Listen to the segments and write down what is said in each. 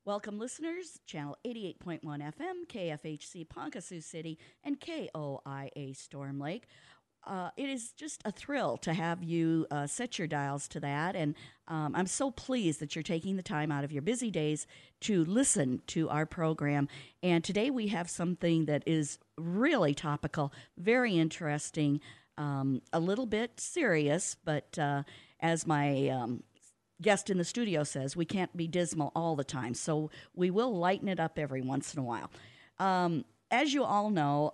Welcome, listeners. Channel 88.1 FM, KFHC Ponca Sioux City, and KOIA Storm Lake. It is just a thrill to have you set your dials to that. And I'm so pleased that you're taking the time out of your busy days to listen to our program. And today we have something that is really topical, very interesting, a little bit serious, but as my guest in the studio says, we can't be dismal all the time. So we will lighten it up every once in a while. As you all know,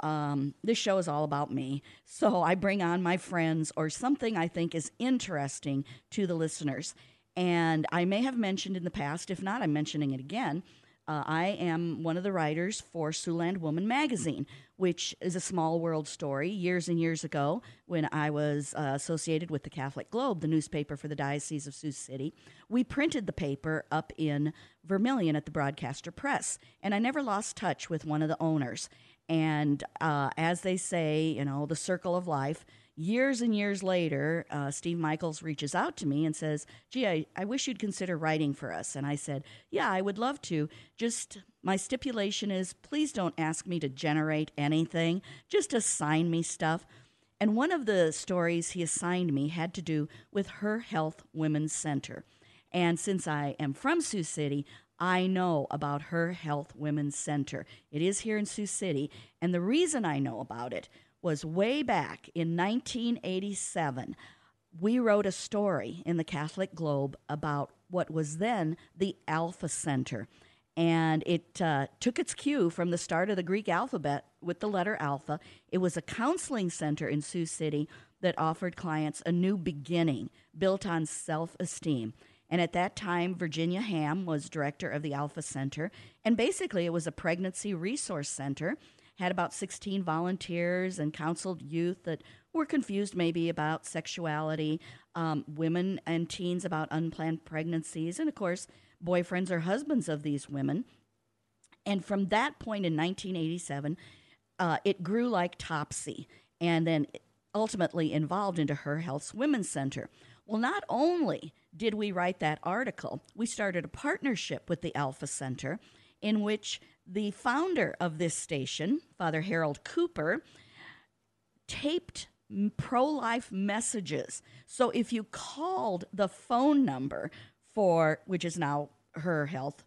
this show is all about me. So I bring on my friends or something I think is interesting to the listeners. And I may have mentioned in the past, if not, I'm mentioning it again. I am one of the writers for Siouxland Woman magazine, which is a small world story. Years and years ago, when I was associated with the Catholic Globe, the newspaper for the Diocese of Sioux City, we printed the paper up in Vermilion at the Broadcaster Press, and I never lost touch with one of the owners. And as they say, you know, the circle of life, years and years later, Steve Michaels reaches out to me and says, gee, I wish you'd consider writing for us. And I said, yeah, I would love to. Just my stipulation is please don't ask me to generate anything. Just assign me stuff. And one of the stories he assigned me had to do with Her Health Women's Center. And since I am from Sioux City, I know about Her Health Women's Center. It is here in Sioux City. And the reason I know about it was way back in 1987. We wrote a story in the Catholic Globe about what was then the Alpha Center. And it took its cue from the start of the Greek alphabet with the letter Alpha. It was a counseling center in Sioux City that offered clients a new beginning built on self-esteem. And at that time, Virginia Ham was director of the Alpha Center. And basically, it was a pregnancy resource center, had about 16 volunteers and counseled youth that were confused maybe about sexuality, women and teens about unplanned pregnancies, and of course, boyfriends or husbands of these women. And from that point in 1987, it grew like Topsy, and then ultimately evolved into Her Health's Women's Center. Well, not only did we write that article, we started a partnership with the Alpha Center in which the founder of this station, Father Harold Cooper, taped pro-life messages. So if you called the phone number for, which is now Her Health,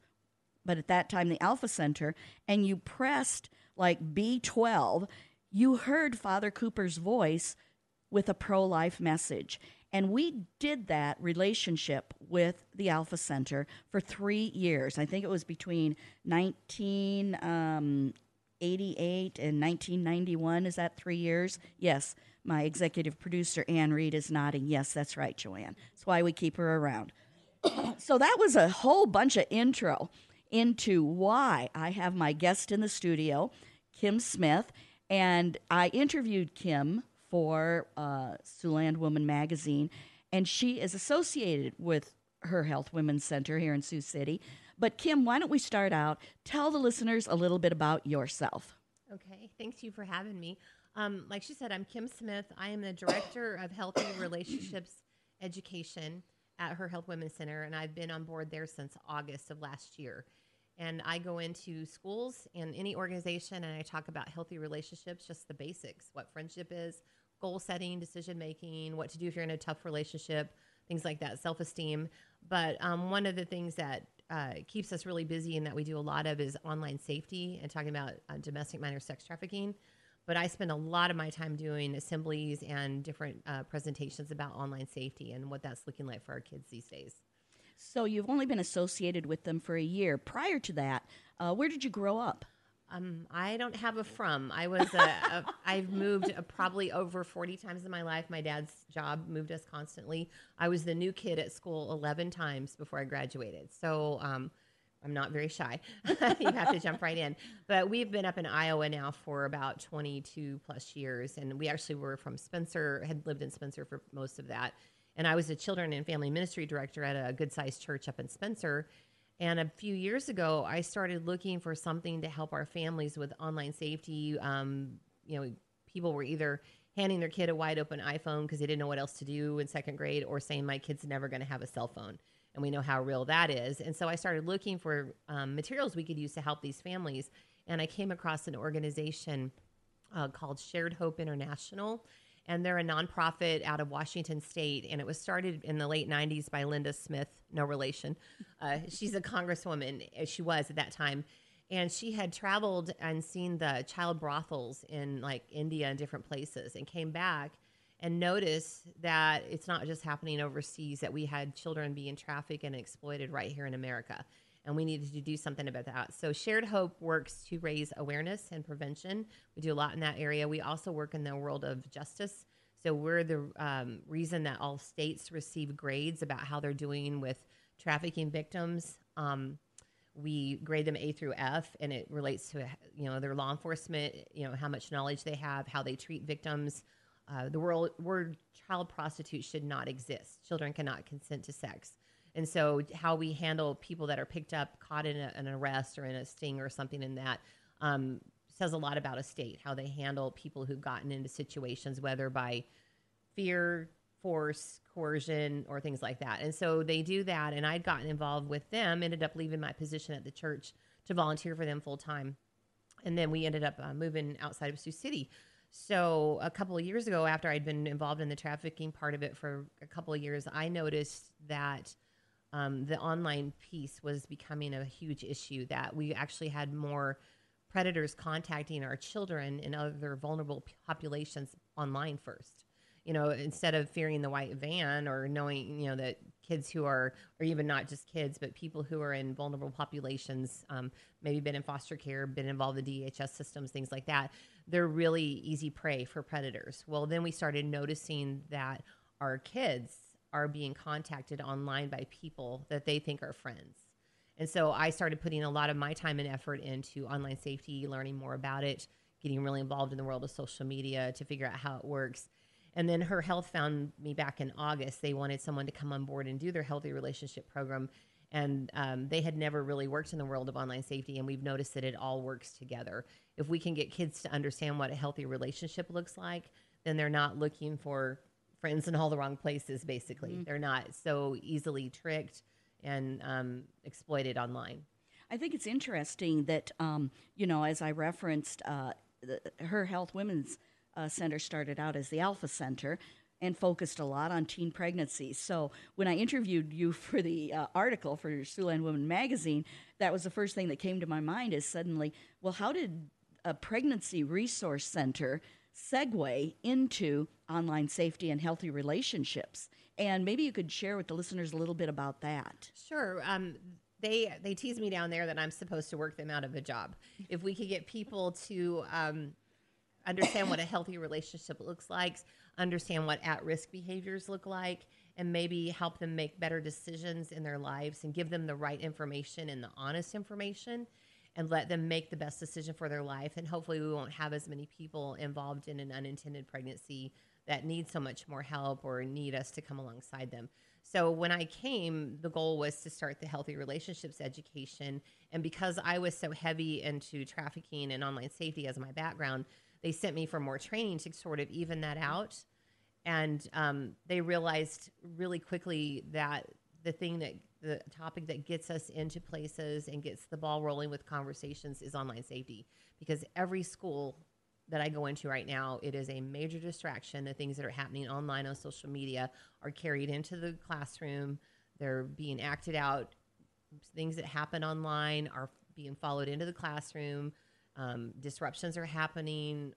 but at that time the Alpha Center, and you pressed like B12, you heard Father Cooper's voice with a pro-life message. And we did that relationship with the Alpha Center for 3 years. I think it was between 1988 and 1991. Is that 3 years? Yes. My executive producer, Ann Reed, is nodding. Yes, that's right, Joanne. That's why we keep her around. So that was a whole bunch of intro into why I have my guest in the studio, Kim Smith. And I interviewed Kim for Siouxland Woman magazine, and she is associated with Her Health Women's Center here in Sioux City. But Kim, why don't we start out? Tell the listeners a little bit about yourself. Okay, thanks you for having me. Like she said, I'm Kim Smith. I am the Director of Healthy Relationships Education at Her Health Women's Center, and I've been on board there since August of last year. And I go into schools and any organization, and I talk about healthy relationships, just the basics, what friendship is, goal setting, decision making, what to do if you're in a tough relationship, things like that, self-esteem. But one of the things that keeps us really busy and that we do a lot of is online safety and talking about domestic minor sex trafficking. But I spend a lot of my time doing assemblies and different presentations about online safety and what that's looking like for our kids these days. So you've only been associated with them for a year. Prior to that, where did you grow up? I don't have a from. I've moved probably over 40 times in my life. My dad's job moved us constantly. I was the new kid at school 11 times before I graduated. So I'm not very shy. You have to jump right in. But we've been up in Iowa now for about 22 plus years. And we actually were from Spencer, had lived in Spencer for most of that. And I was a children and family ministry director at a good-sized church up in Spencer. And a few years ago, I started looking for something to help our families with online safety. People were either handing their kid a wide open iPhone because they didn't know what else to do in second grade, or saying my kid's never going to have a cell phone. and we know how real that is. And so I started looking for materials we could use to help these families. And I came across an organization called Shared Hope International. And they're a nonprofit out of Washington State. And it was started in the late 90s by Linda Smith, no relation. She's a congresswoman, she was at that time. And she had traveled and seen the child brothels in like India and different places, and came back and noticed that it's not just happening overseas, that we had children being trafficked and exploited right here in America. And we needed to do something about that. So Shared Hope works to raise awareness and prevention. We do a lot in that area. We also work in the world of justice. So we're the reason that all states receive grades about how they're doing with trafficking victims. We grade them A through F, and it relates to, their law enforcement, how much knowledge they have, how they treat victims. The word child prostitute should not exist. Children cannot consent to sex. And so how we handle people that are picked up, caught in an arrest or in a sting or something in that says a lot about a state, how they handle people who've gotten into situations, whether by fear, force, coercion, or things like that. And so they do that. And I'd gotten involved with them, ended up leaving my position at the church to volunteer for them full time. And then we ended up moving outside of Sioux City. So a couple of years ago, after I'd been involved in the trafficking part of it for a couple of years, I noticed that the online piece was becoming a huge issue, that we actually had more predators contacting our children and other vulnerable populations online first. Instead of fearing the white van or knowing, that kids who are, or even not just kids, but people who are in vulnerable populations, maybe been in foster care, been involved in DHS systems, things like that, they're really easy prey for predators. Well, then we started noticing that our kids are being contacted online by people that they think are friends. And so I started putting a lot of my time and effort into online safety, learning more about it, getting really involved in the world of social media to figure out how it works. And then Her Health found me back in August. They wanted someone to come on board and do their healthy relationship program. And they had never really worked in the world of online safety. And we've noticed that it all works together. If we can get kids to understand what a healthy relationship looks like, then they're not looking for friends in all the wrong places, basically. Mm-hmm. They're not so easily tricked and exploited online. I think it's interesting that, as I referenced, Her Health Women's Center started out as the Alpha Center and focused a lot on teen pregnancies. So when I interviewed you for the article for Siouxland Women magazine, that was the first thing that came to my mind is suddenly, well, how did a pregnancy resource center segue into online safety and healthy relationships? And maybe you could share with the listeners a little bit about that. Sure. They tease me down there that I'm supposed to work them out of a job. If we could get people to understand what a healthy relationship looks like, understand what at-risk behaviors look like, and maybe help them make better decisions in their lives and give them the right information and the honest information and let them make the best decision for their life. And hopefully we won't have as many people involved in an unintended pregnancy that need so much more help or need us to come alongside them. So when I came, the goal was to start the healthy relationships education. And because I was so heavy into trafficking and online safety as my background, they sent me for more training to sort of even that out. And they realized really quickly that the topic that gets us into places and gets the ball rolling with conversations is online safety. Because every school that I go into right now, it is a major distraction. The things that are happening online on social media are carried into the classroom. They're being acted out. Things that happen online are being followed into the classroom. Disruptions are happening.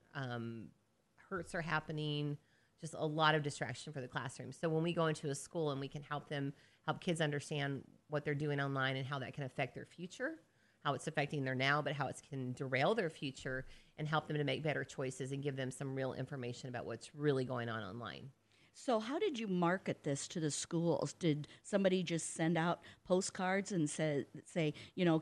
Hurts are happening. Just a lot of distraction for the classroom. So when we go into a school and we can help kids understand what they're doing online and how that can affect their future, how it's affecting their now, but how it can derail their future, and help them to make better choices and give them some real information about what's really going on online. So how did you market this to the schools? Did somebody just send out postcards and say,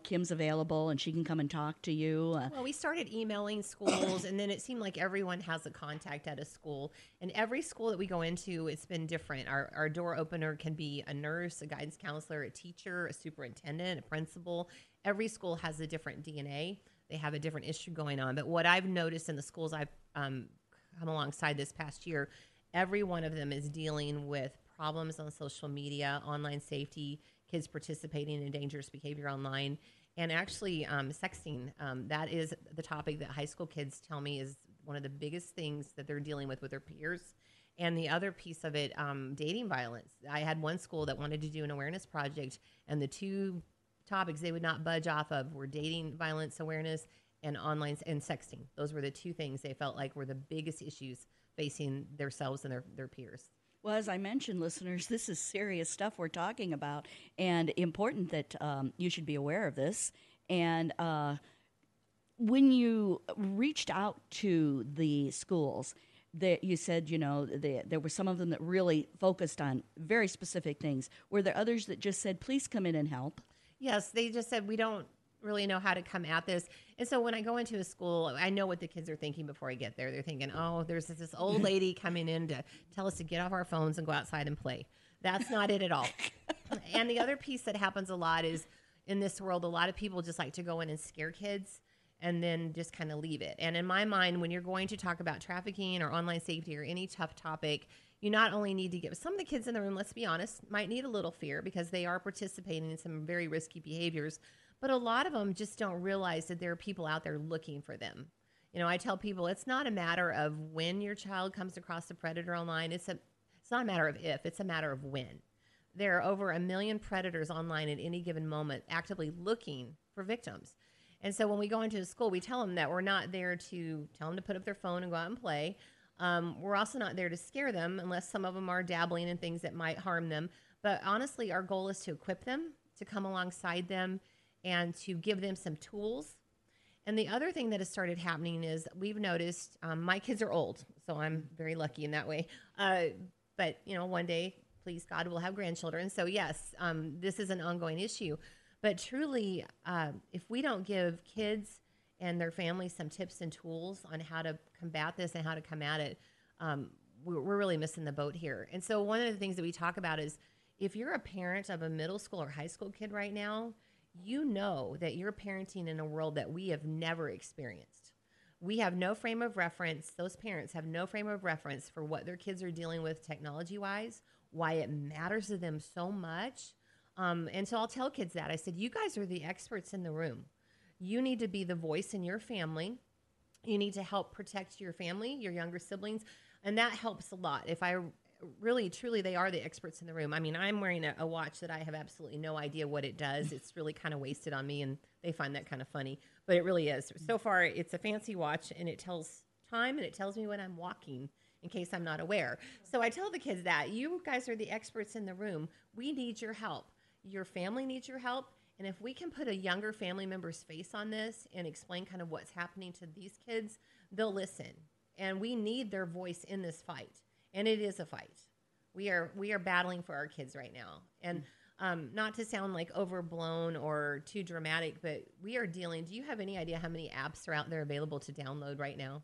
Kim's available and she can come and talk to you? Well, we started emailing schools, and then it seemed like everyone has a contact at a school. And every school that we go into, it's been different. Our door opener can be a nurse, a guidance counselor, a teacher, a superintendent, a principal. Every school has a different DNA. They have a different issue going on. But what I've noticed in the schools I've come alongside this past year, every one of them is dealing with problems on social media, online safety, kids participating in dangerous behavior online. And actually, sexting, that is the topic that high school kids tell me is one of the biggest things that they're dealing with their peers. And the other piece of it, dating violence. I had one school that wanted to do an awareness project, and the two topics they would not budge off of were dating violence awareness and online and sexting. Those were the two things they felt like were the biggest issues facing themselves and their peers. Well, as I mentioned, listeners, this is serious stuff we're talking about, and important that you should be aware of this. And when you reached out to the schools, that you said, there were some of them that really focused on very specific things. Were there others that just said, please come in and help? Yes, they just said, we don't really know how to come at this. And so when I go into a school, I know what the kids are thinking before I get there. They're thinking, oh, there's this old lady coming in to tell us to get off our phones and go outside and play. That's not it at all. And the other piece that happens a lot is in this world, a lot of people just like to go in and scare kids and then just kind of leave it. And in my mind, when you're going to talk about trafficking or online safety or any tough topic, you not only need to give some of the kids in the room, let's be honest, might need a little fear because they are participating in some very risky behaviors. But a lot of them just don't realize that there are people out there looking for them. I tell people it's not a matter of when your child comes across a predator online. It's not a matter of if, it's a matter of when. There are over 1 million predators online at any given moment actively looking for victims. And so when we go into a school, we tell them that we're not there to tell them to put up their phone and go out and play. We're also not there to scare them unless some of them are dabbling in things that might harm them. But honestly, our goal is to equip them, to come alongside them, and to give them some tools. And the other thing that has started happening is we've noticed, my kids are old, so I'm very lucky in that way. But, one day, please God, we'll have grandchildren. So yes, this is an ongoing issue. But truly, if we don't give kids and their families some tips and tools on how to combat this and how to come at it, we're really missing the boat here. And so one of the things that we talk about is if you're a parent of a middle school or high school kid right now, you know that you're parenting in a world that we have never experienced. We have no frame of reference. Those parents have no frame of reference for what their kids are dealing with technology-wise, why it matters to them so much. And so I'll tell kids that. I said, you guys are the experts in the room. You need to be the voice in your family. You need to help protect your family, your younger siblings. And that helps a lot. If I really, truly, they are the experts in the room. I mean, I'm wearing a watch that I have absolutely no idea what it does. It's really kind of wasted on me, and they find that kind of funny. But it really is. So far, it's a fancy watch, and it tells time, and it tells me when I'm walking in case I'm not aware. So I tell the kids that. You guys are the experts in the room. We need your help. Your family needs your help. And if we can put a younger family member's face on this and explain kind of what's happening to these kids, they'll listen. And we need their voice in this fight. And it is a fight. We are battling for our kids right now. And not to sound like overblown or too dramatic, but we are dealing. Do you have any idea how many apps are out there available to download right now?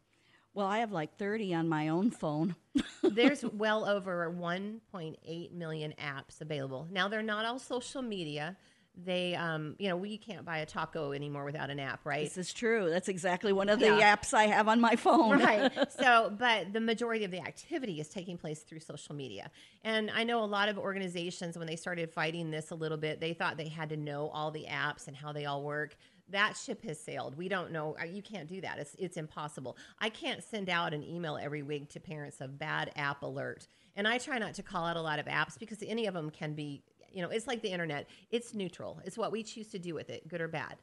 Well, I have like 30 on my own phone. There's well over 1.8 million apps available. Now, they're not all social media. They, we can't buy a taco anymore without an app, right? This is true. That's exactly one of the apps I have on my phone. Right. So, but the majority of the activity is taking place through social media. And I know a lot of organizations, when they started fighting this a little bit, they thought they had to know all the apps and how they all work. That ship has sailed. We don't know. You can't do that. It's impossible. I can't send out an email every week to parents of bad app alert. And I try not to call out a lot of apps because any of them can be, it's like the internet. It's neutral. It's what we choose to do with it, good or bad,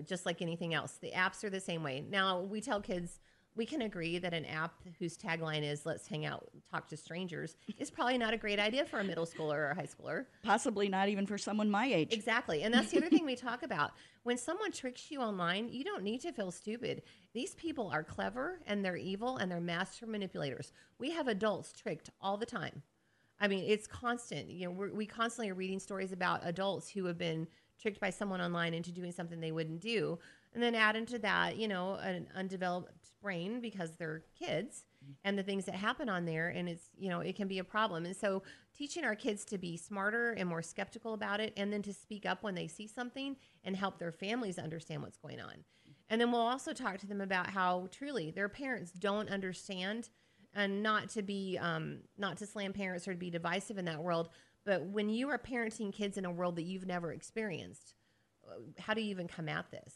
just like anything else. The apps are the same way. Now, we tell kids, we can agree that an app whose tagline is let's hang out, talk to strangers is probably not a great idea for a middle schooler or a high schooler. Possibly not even for someone my age. Exactly. And that's the other thing we talk about. When someone tricks you online, you don't need to feel stupid. These people are clever and they're evil and they're master manipulators. We have adults tricked all the time. I mean, it's constant. We constantly are reading stories about adults who have been tricked by someone online into doing something they wouldn't do. And then add into that, an undeveloped brain because they're kids and the things that happen on there. And it's, it can be a problem. And so teaching our kids to be smarter and more skeptical about it, and then to speak up when they see something and help their families understand what's going on. And then we'll also talk to them about how truly their parents don't understand, and not to be, not to slam parents or to be divisive in that world, But when you are parenting kids in a world that you've never experienced, how do you even come at this?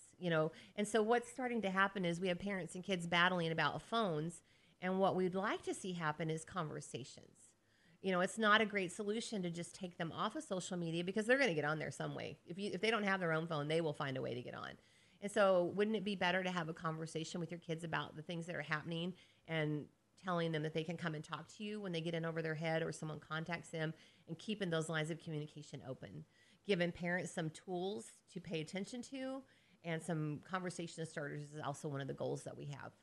And so what's starting to happen is we have parents and kids battling about phones, and what we'd like to see happen is conversations. It's not a great solution to just take them off of social media, because they're going to get on there some way. If they don't have their own phone, they will find a way to get on. And so wouldn't it be better to have a conversation with your kids about the things that are happening, and telling them that they can come and talk to you when they get in over their head or someone contacts them, and keeping those lines of communication open? Giving parents some tools to pay attention to, and some conversation starters is also one of the goals that we have.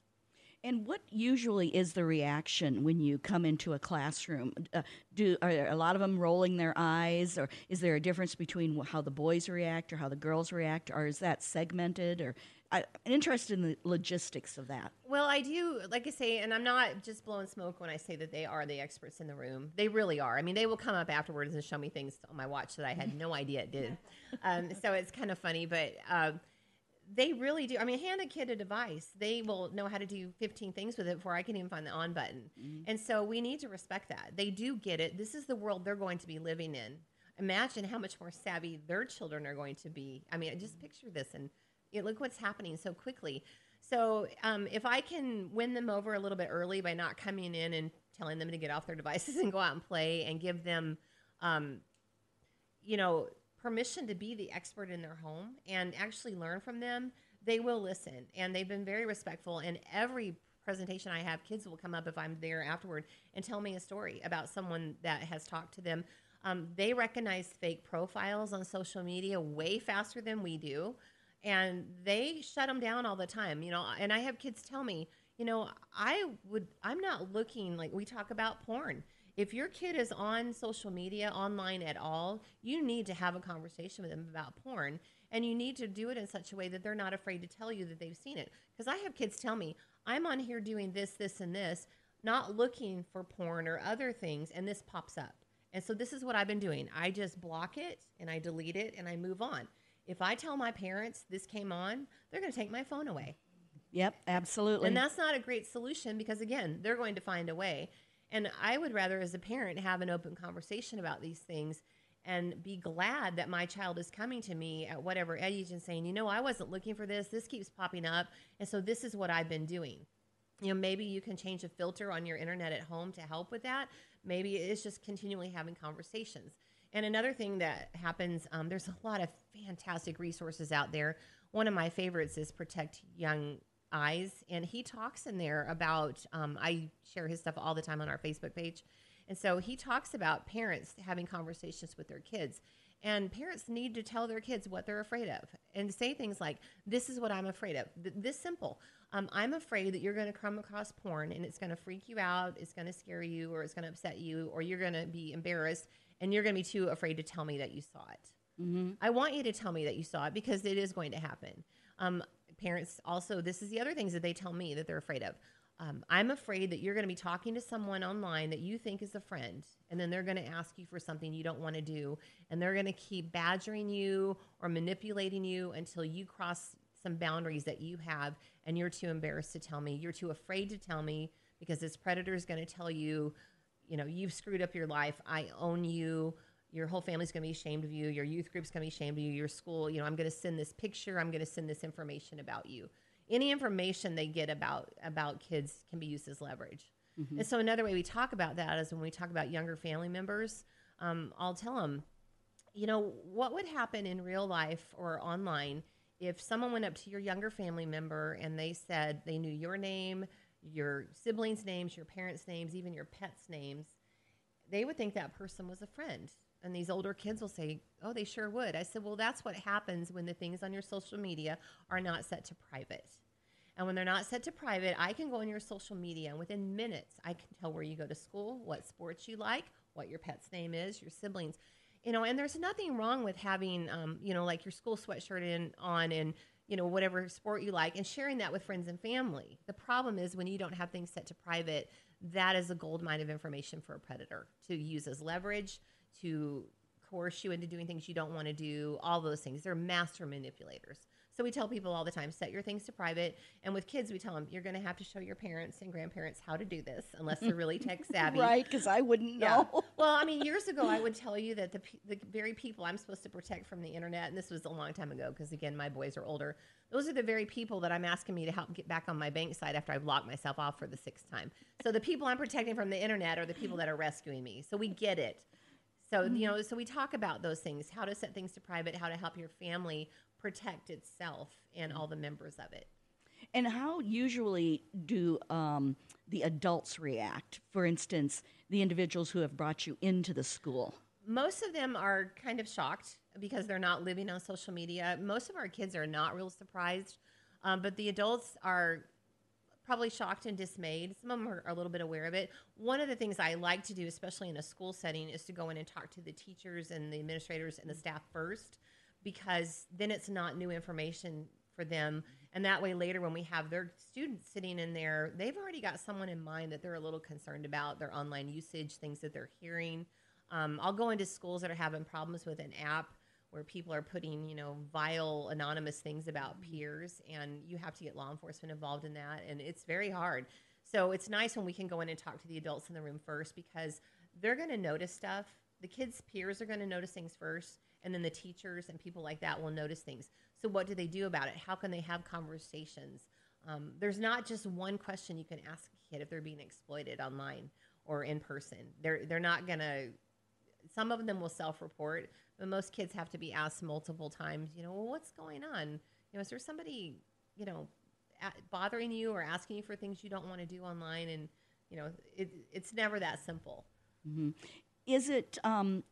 And what usually is the reaction when you come into a classroom? Are a lot of them rolling their eyes, or is there a difference between how the boys react or how the girls react, or is that segmented? Or I'm interested in the logistics of that. Well, I do, like I say, and I'm not just blowing smoke when I say that they are the experts in the room. They really are. I mean, they will come up afterwards and show me things on my watch that I had no idea it did. So it's kind of funny, but they really do. I mean, hand a kid a device. They will know how to do 15 things with it before I can even find the on button. Mm-hmm. And so we need to respect that. They do get it. This is the world they're going to be living in. Imagine how much more savvy their children are going to be. I mean, just picture this, and look what's happening so quickly. So if I can win them over a little bit early by not coming in and telling them to get off their devices and go out and play, and give them, permission to be the expert in their home and actually learn from them, they will listen. And they've been very respectful. And every presentation I have, kids will come up if I'm there afterward and tell me a story about someone that has talked to them. They recognize fake profiles on social media way faster than we do. And they shut them down all the time, and I have kids tell me, I'm not looking, like, we talk about porn. If your kid is on social media, online at all, you need to have a conversation with them about porn, and you need to do it in such a way that they're not afraid to tell you that they've seen it. Because I have kids tell me, I'm on here doing this, this, and this, not looking for porn or other things, and this pops up. And so this is what I've been doing. I just block it, and I delete it, and I move on. If I tell my parents this came on, they're going to take my phone away. Yep, absolutely. And that's not a great solution, because, again, they're going to find a way. And I would rather, as a parent, have an open conversation about these things and be glad that my child is coming to me at whatever age and saying, I wasn't looking for this. This keeps popping up. And so this is what I've been doing. Maybe you can change a filter on your internet at home to help with that. Maybe it's just continually having conversations. And another thing that happens, there's a lot of fantastic resources out there. One of my favorites is Protect Young Eyes, and he talks in there about, I share his stuff all the time on our Facebook page, and so he talks about parents having conversations with their kids, and parents need to tell their kids what they're afraid of, and say things like, this is what I'm afraid of. This simple. I'm afraid that you're going to come across porn, and it's going to freak you out, it's going to scare you, or it's going to upset you, or you're going to be embarrassed, and you're going to be too afraid to tell me that you saw it. Mm-hmm. I want you to tell me that you saw it, because it is going to happen. Parents also, this is the other things that they tell me that they're afraid of. I'm afraid that you're going to be talking to someone online that you think is a friend, and then they're going to ask you for something you don't want to do, and they're going to keep badgering you or manipulating you until you cross some boundaries that you have, and you're too embarrassed to tell me. You're too afraid to tell me, because this predator is going to tell you, you've screwed up your life. I own you. Your whole family's going to be ashamed of you. Your youth group's going to be ashamed of you. Your school, I'm going to send this picture. I'm going to send this information about you. Any information they get about kids can be used as leverage. Mm-hmm. And so another way we talk about that is when we talk about younger family members, I'll tell them, what would happen in real life or online if someone went up to your younger family member and they said they knew your name, your siblings' names, your parents' names, even your pets' names. They would think that person was a friend. And these older kids will say, oh, they sure would. I said, well, that's what happens when the things on your social media are not set to private. And when they're not set to private, I can go on your social media, and within minutes, I can tell where you go to school, what sports you like, what your pet's name is, your siblings. And there's nothing wrong with having, like your school sweatshirt on and, whatever sport you like, and sharing that with friends and family. The problem is when you don't have things set to private, that is a gold mine of information for a predator to use as leverage, to coerce you into doing things you don't want to do, all those things. They're master manipulators. So we tell people all the time, set your things to private. And with kids, we tell them, you're going to have to show your parents and grandparents how to do this unless they're really tech savvy. Right, because I wouldn't Yeah. know. Well, I mean, years ago, I would tell you that the very people I'm supposed to protect from the internet, and this was a long time ago because, again, my boys are older, those are the very people that I'm asking me to help get back on my bank side after I've locked myself off for the 6th time. So the people I'm protecting from the internet are the people that are rescuing me. So we get it. So, so we talk about those things, how to set things to private, how to help your family protect itself and all the members of it. And how usually do the adults react? For instance, the individuals who have brought you into the school. Most of them are kind of shocked because they're not living on social media. Most of our kids are not real surprised, but the adults are probably shocked and dismayed. Some of them are a little bit aware of it. One of the things I like to do, especially in a school setting, is to go in and talk to the teachers and the administrators and the staff first, because then it's not new information for them. And that way later when we have their students sitting in there, they've already got someone in mind that they're a little concerned about, their online usage, things that they're hearing. I'll go into schools that are having problems with an app where people are putting, vile, anonymous things about peers, and you have to get law enforcement involved in that, and it's very hard. So it's nice when we can go in and talk to the adults in the room first, because they're going to notice stuff. The kids' peers are going to notice things first, and then the teachers and people like that will notice things. So what do they do about it? How can they have conversations? There's not just one question you can ask a kid if they're being exploited online or in person. They're not going to, some of them will self-report, but most kids have to be asked multiple times, well, what's going on? Is there somebody, bothering you or asking you for things you don't want to do online? And, it's never that simple. Mm-hmm. Is it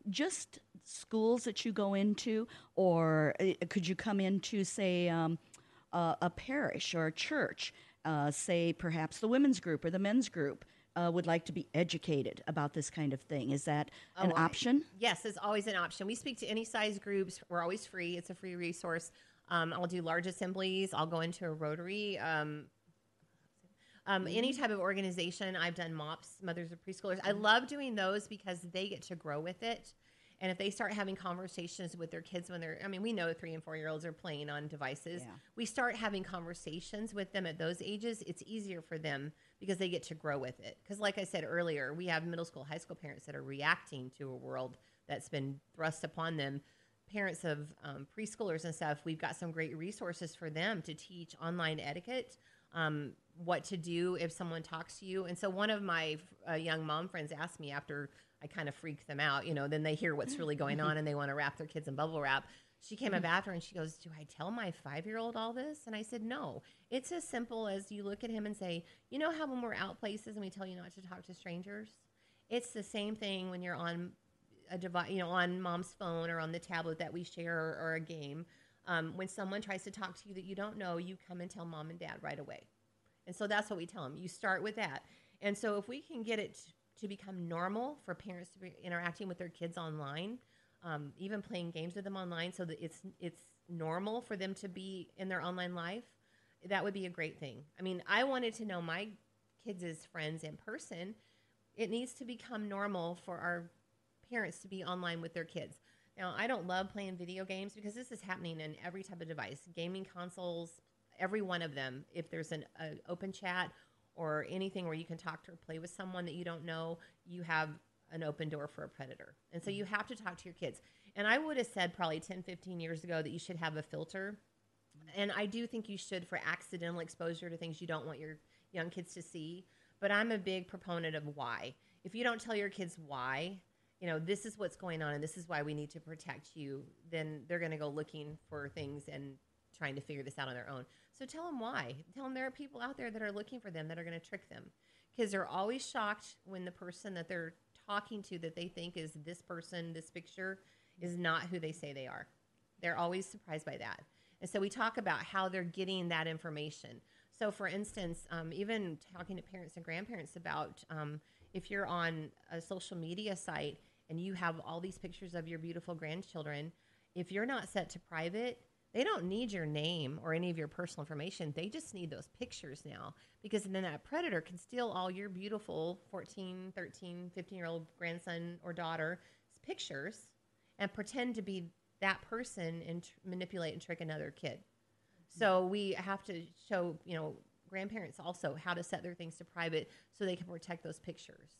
just schools that you go into, or could you come into, say, a parish or a church, say perhaps the women's group or the men's group would like to be educated about this kind of thing? Is that an option? Yes, it's always an option. We speak to any size groups. We're always free. It's a free resource. I'll do large assemblies. I'll go into a Rotary. Any type of organization. I've done MOPS, Mothers of Preschoolers. I love doing those because they get to grow with it. And if they start having conversations with their kids when we know 3 and 4-year-olds are playing on devices. Yeah. We start having conversations with them at those ages. It's easier for them because they get to grow with it. Because like I said earlier, we have middle school, high school parents that are reacting to a world that's been thrust upon them. Parents of preschoolers and stuff, we've got some great resources for them to teach online etiquette, what to do if someone talks to you. And so one of my young mom friends asked me after I kind of freaked them out, then they hear what's really going on and they want to wrap their kids in bubble wrap. She came up after and she goes, do I tell my 5-year-old all this? And I said, no. It's as simple as you look at him and say, how when we're out places and we tell you not to talk to strangers? It's the same thing when you're on a device, on mom's phone or on the tablet that we share or a game. When someone tries to talk to you that you don't know, you come and tell mom and dad right away. And so that's what we tell them. You start with that. And so if we can get it to become normal for parents to be interacting with their kids online, even playing games with them online, so that it's normal for them to be in their online life, that would be a great thing. I wanted to know my kids' friends in person. It needs to become normal for our parents to be online with their kids. Now, I don't love playing video games because this is happening in every type of device, gaming consoles, every one of them. If there's an open chat or anything where you can talk to or play with someone that you don't know, you have an open door for a predator. And so you have to talk to your kids. And I would have said probably 10, 15 years ago that you should have a filter. And I do think you should for accidental exposure to things you don't want your young kids to see. But I'm a big proponent of why. If you don't tell your kids why, this is what's going on and this is why we need to protect you, then they're going to go looking for things and trying to figure this out on their own. So tell them why. Tell them there are people out there that are looking for them that are going to trick them. Kids are always shocked when the person that they're talking to that they think is this person, this picture, is not who they say they are. They're always surprised by that. And so we talk about how they're getting that information. So for instance, even talking to parents and grandparents about if you're on a social media site and you have all these pictures of your beautiful grandchildren, if you're not set to private, they don't need your name or any of your personal information. They just need those pictures now, because then that predator can steal all your beautiful 14, 13, 15-year-old grandson or daughter's pictures, and pretend to be that person and manipulate and trick another kid. So we have to show, grandparents also how to set their things to private so they can protect those pictures.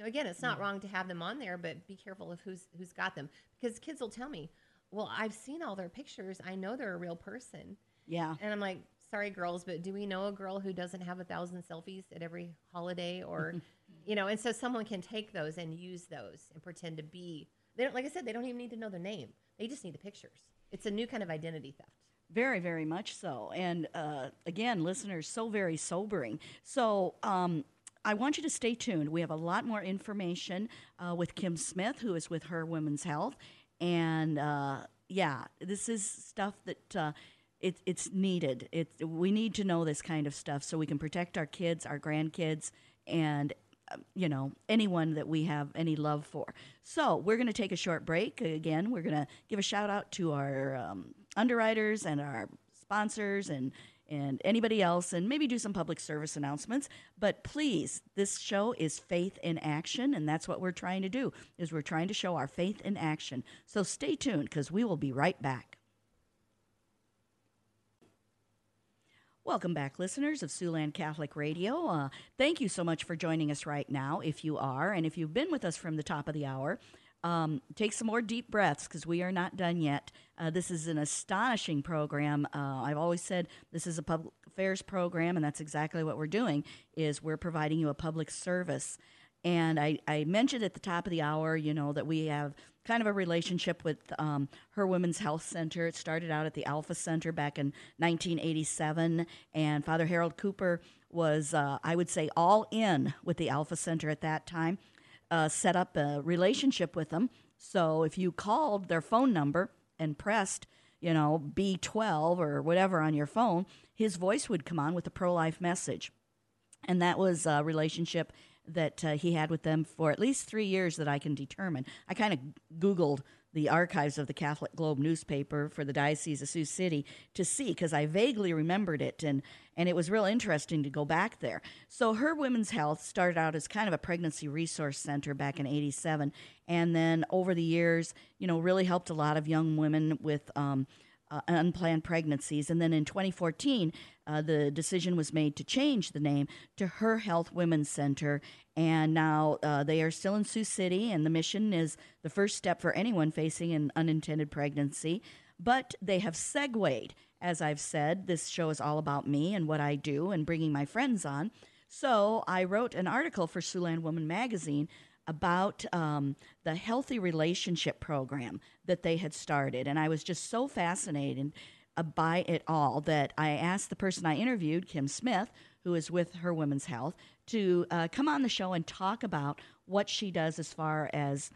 Again, it's not wrong to have them on there, but be careful of who's got them, because kids will tell me, well, I've seen all their pictures. I know they're a real person. Yeah. And I'm like, sorry, girls, but do we know a girl who doesn't have 1,000 selfies at every holiday? Or, and so someone can take those and use those and pretend to be, they don't, like I said, they don't even need to know their name. They just need the pictures. It's a new kind of identity theft. Very, very much so. And again, listeners, so very sobering. So I want you to stay tuned. We have a lot more information with Kim Smith, who is with Her Women's Health. And this is stuff that it's needed. We need to know this kind of stuff so we can protect our kids, our grandkids, and anyone that we have any love for. So we're going to take a short break. Again, we're going to give a shout out to our underwriters and our sponsors and anybody else, and maybe do some public service announcements. But please, this show is Faith in Action, and that's what we're trying to do, is we're trying to show our faith in action. So stay tuned, because we will be right back. Welcome back, listeners of Siouxland Catholic Radio. Thank you so much for joining us right now, if you are. And if you've been with us from the top of the hour, take some more deep breaths, because we are not done yet. This is an astonishing program. I've always said this is a public affairs program, and that's exactly what we're doing, is we're providing you a public service. And I mentioned at the top of the hour, that we have kind of a relationship with Her Women's Health Center. It started out at the Alpha Center back in 1987, and Father Harold Cooper was, I would say, all in with the Alpha Center at that time. Set up a relationship with them. So if you called their phone number and pressed, B12 or whatever on your phone, his voice would come on with a pro-life message. And that was a relationship that he had with them for at least 3 years that I can determine. I kind of Googled the archives of the Catholic Globe newspaper for the Diocese of Sioux City to see, because I vaguely remembered it, and it was real interesting to go back there. So Her Women's Health started out as kind of a pregnancy resource center back in 87, and then over the years, really helped a lot of young women with unplanned pregnancies. And then in 2014, the decision was made to change the name to Her Health Women's Center. And now they are still in Sioux City, and the mission is the first step for anyone facing an unintended pregnancy. But they have segued. As I've said, this show is all about me and what I do and bringing my friends on. So I wrote an article for Siouxland Woman magazine about the Healthy Relationship program that they had started. And I was just so fascinated by it all that I asked the person I interviewed, Kim Smith, who is with Her Women's Health, to come on the show and talk about what she does as far as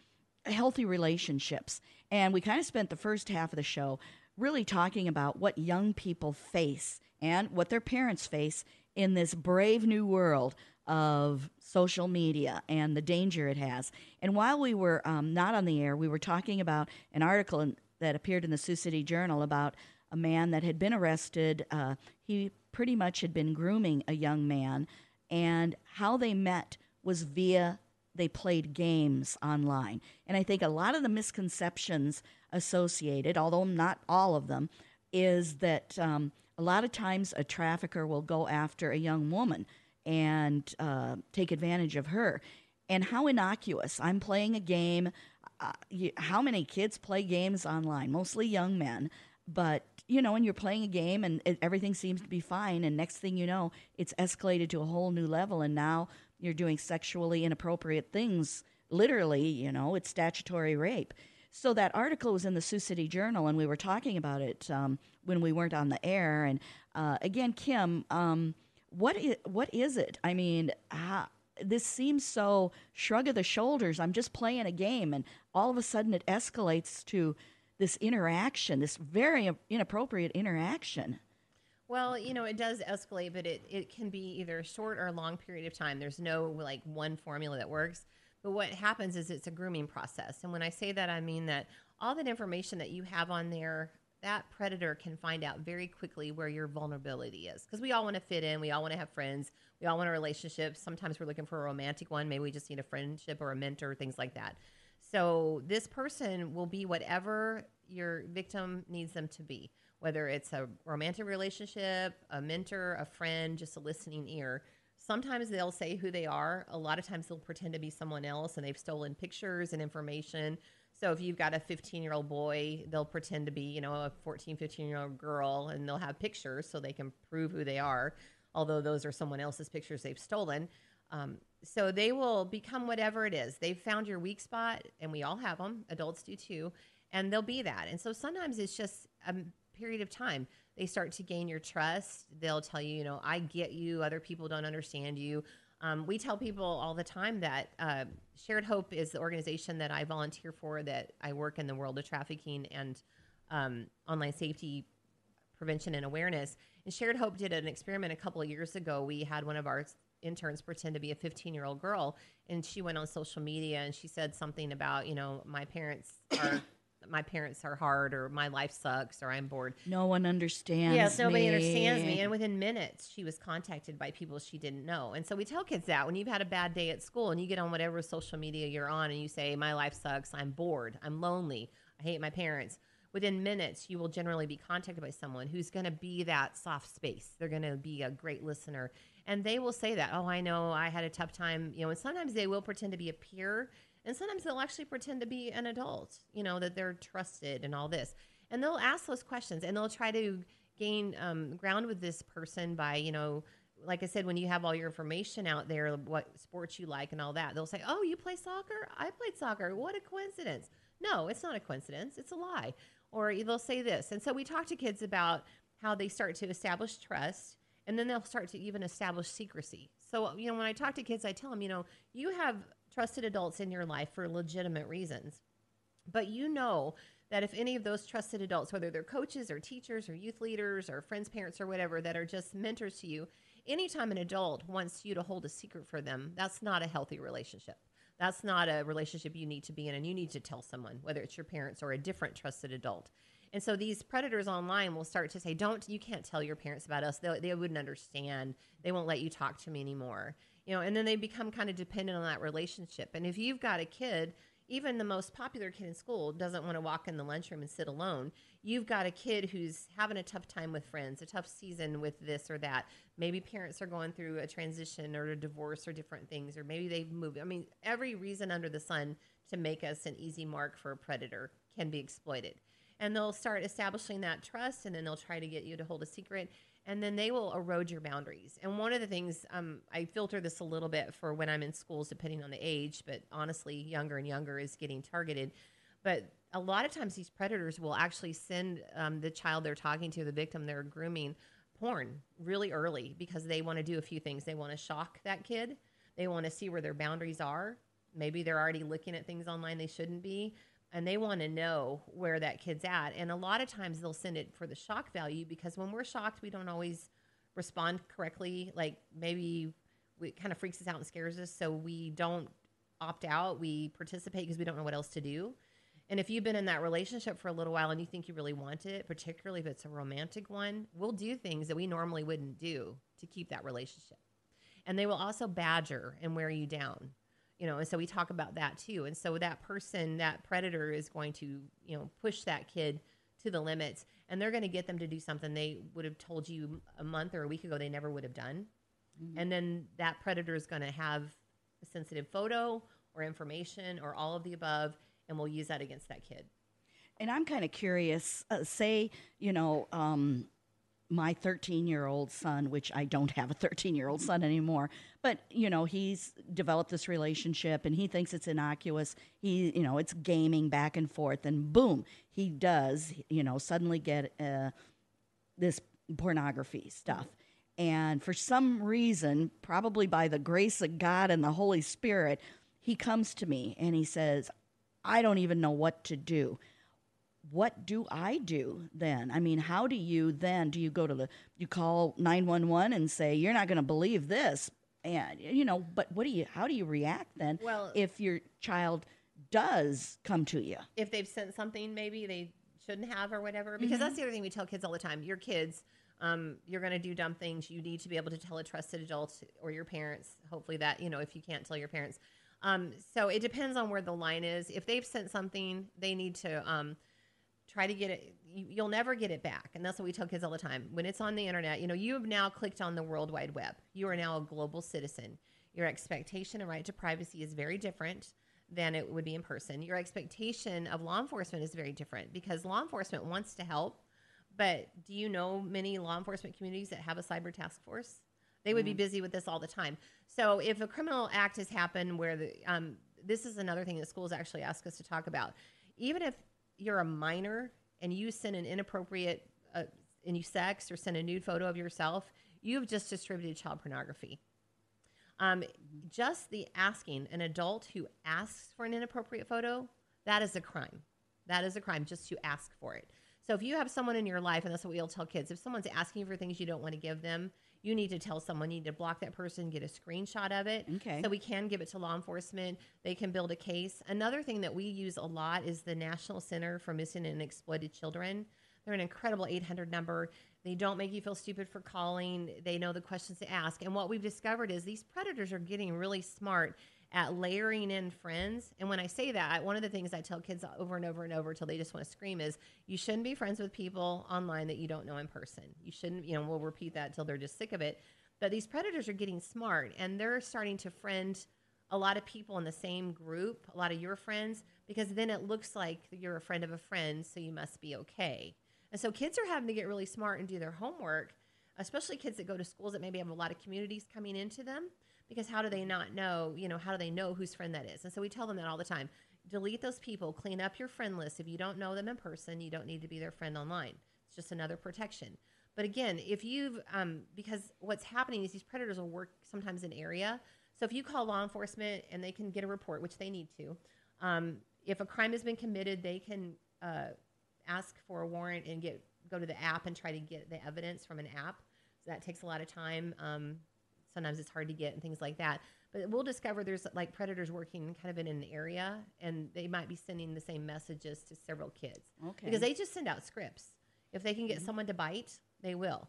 healthy relationships. And we kind of spent the first half of the show really talking about what young people face and what their parents face in this brave new world of social media and the danger it has. And while we were not on the air, we were talking about an article that appeared in the Sioux City Journal about a man that had been arrested. He pretty much had been grooming a young man, and how they met was via they played games online. And I think a lot of the misconceptions associated, although not all of them, is that a lot of times a trafficker will go after a young woman and take advantage of her. And how innocuous. I'm playing a game. How many kids play games online? Mostly young men. But, when you're playing a game and everything seems to be fine, and next thing you know, it's escalated to a whole new level, and now you're doing sexually inappropriate things. Literally, it's statutory rape. So that article was in the Sioux City Journal, and we were talking about it when we weren't on the air. And again, Kim, what is it? I mean, this seems so shrug of the shoulders. I'm just playing a game, and all of a sudden it escalates to this interaction, this very inappropriate interaction. Well, it does escalate, but it can be either a short or a long period of time. There's no one formula that works. But what happens is it's a grooming process. And when I say that, I mean that all that information that you have on there, that predator can find out very quickly where your vulnerability is. Because we all want to fit in. We all want to have friends. We all want a relationship. Sometimes we're looking for a romantic one. Maybe we just need a friendship or a mentor, things like that. So this person will be whatever your victim needs them to be, whether it's a romantic relationship, a mentor, a friend, just a listening ear. Sometimes they'll say who they are. A lot of times they'll pretend to be someone else and they've stolen pictures and information. So if you've got a 15-year-old boy, they'll pretend to be, a 14, 15-year-old girl, and they'll have pictures so they can prove who they are, although those are someone else's pictures they've stolen. So they will become whatever it is. They've found your weak spot, and we all have them. Adults do too. And they'll be that. And so sometimes it's just a period of time. They start to gain your trust. They'll tell you, I get you. Other people don't understand you. We tell people all the time that Shared Hope is the organization that I volunteer for, that I work in the world of trafficking and online safety prevention and awareness. And Shared Hope did an experiment a couple of years ago. We had one of our interns pretend to be a 15-year-old girl, and she went on social media and she said something about, my parents are hard, or my life sucks, or I'm bored. No one understands Yes, nobody me. understands me. And within minutes, she was contacted by people she didn't know. And so we tell kids that when you've had a bad day at school and you get on whatever social media you're on and you say, my life sucks, I'm bored, I'm lonely, I hate my parents. Within minutes, you will generally be contacted by someone who's going to be that soft space. They're going to be a great listener. And they will say that, I know I had a tough time. And sometimes they will pretend to be a peer. And sometimes they'll actually pretend to be an adult, that they're trusted and all this. And they'll ask those questions, and they'll try to gain ground with this person by, like I said, when you have all your information out there, what sports you like and all that, they'll say, oh, you play soccer? I played soccer. What a coincidence. No, it's not a coincidence. It's a lie. Or they'll say this. And so we talk to kids about how they start to establish trust, and then they'll start to even establish secrecy. So, when I talk to kids, I tell them, you have trusted adults in your life for legitimate reasons. But that if any of those trusted adults, whether they're coaches or teachers or youth leaders or friends, parents, or whatever, that are just mentors to you, anytime an adult wants you to hold a secret for them, that's not a healthy relationship. That's not a relationship you need to be in, and you need to tell someone, whether it's your parents or a different trusted adult. And so these predators online will start to say, you can't tell your parents about us. They wouldn't understand. They won't let you talk to me anymore. And then they become kind of dependent on that relationship. And if you've got a kid, even the most popular kid in school doesn't want to walk in the lunchroom and sit alone. You've got a kid who's having a tough time with friends, a tough season with this or that. Maybe parents are going through a transition or a divorce or different things, or maybe they've moved. Every reason under the sun to make us an easy mark for a predator can be exploited. And they'll start establishing that trust, and then they'll try to get you to hold a secret, and then they will erode your boundaries. And one of the things, I filter this a little bit for when I'm in schools, depending on the age, but honestly, younger and younger is getting targeted. But a lot of times these predators will actually send the child they're talking to, the victim they're grooming, porn really early, because they want to do a few things. They want to shock that kid. They want to see where their boundaries are. Maybe they're already looking at things online they shouldn't be. And they want to know where that kid's at. And a lot of times they'll send it for the shock value, because when we're shocked, we don't always respond correctly. Like maybe it kind of freaks us out and scares us. So we don't opt out. We participate because we don't know what else to do. And if you've been in that relationship for a little while and you think you really want it, particularly if it's a romantic one, we'll do things that we normally wouldn't do to keep that relationship. And they will also badger and wear you down. And so we talk about that too. And so that person, that predator, is going to, push that kid to the limits, and they're going to get them to do something they would have told you a month or a week ago they never would have done. Mm-hmm. And then that predator is going to have a sensitive photo or information or all of the above, and we'll use that against that kid. And I'm kind of curious, my 13-year-old son, which I don't have a 13-year-old son anymore, but, he's developed this relationship and he thinks it's innocuous. It's gaming back and forth, and boom, he does, suddenly get this pornography stuff. And for some reason, probably by the grace of God and the Holy Spirit, he comes to me and he says, I don't even know what to do. What do I do then? How do you then, you call 911 and say, you're not going to believe this. And, but how do you react then? Well, if your child does come to you? If they've sent something maybe they shouldn't have or whatever, because that's the other thing we tell kids all the time. Your kids, you're going to do dumb things. You need to be able to tell a trusted adult or your parents, hopefully that, if you can't tell your parents, So it depends on where the line is. If they've sent something, they need to try to get it. You'll never get it back. And that's what we tell kids all the time. When it's on the internet, you have now clicked on the World Wide Web. You are now a global citizen. Your expectation and right to privacy is very different than it would be in person. Your expectation of law enforcement is very different because law enforcement wants to help. But do you know many law enforcement communities that have a cyber task force? They would be busy with this all the time. So if a criminal act has happened where this is another thing that schools actually ask us to talk about. Even if you're a minor and you send an inappropriate and you sex or send a nude photo of yourself, you've just distributed child pornography. Just the asking an adult who asks for an inappropriate photo, that is a crime. That is a crime just to ask for it. So if you have someone in your life, and that's what we'll tell kids, if someone's asking for things you don't want to give them, you need to tell someone, you need to block that person, get a screenshot of it. Okay. So we can give it to law enforcement. They can build a case. Another thing that we use a lot is the National Center for Missing and Exploited Children. They're an incredible 800 number. They don't make you feel stupid for calling. They know the questions to ask. And what we've discovered is these predators are getting really smart at layering in friends. And when I say that, one of the things I tell kids over and over and over till they just want to scream is you shouldn't be friends with people online that you don't know in person. You shouldn't, we'll repeat that till they're just sick of it. But these predators are getting smart and they're starting to friend a lot of people in the same group, a lot of your friends, because then it looks like you're a friend of a friend, so you must be okay. And so kids are having to get really smart and do their homework, especially kids that go to schools that maybe have a lot of communities coming into them. Because how do they not know, how do they know whose friend that is? And so we tell them that all the time. Delete those people. Clean up your friend list. If you don't know them in person, you don't need to be their friend online. It's just another protection. But again, if you've, because what's happening is these predators will work sometimes in area. So if you call law enforcement and they can get a report, which they need to, if a crime has been committed, they can ask for a warrant and go to the app and try to get the evidence from an app. So that takes a lot of time. Sometimes it's hard to get and things like that. But we'll discover there's like predators working kind of in an area and they might be sending the same messages to several kids. Okay. Because they just send out scripts. If they can get someone to bite, they will.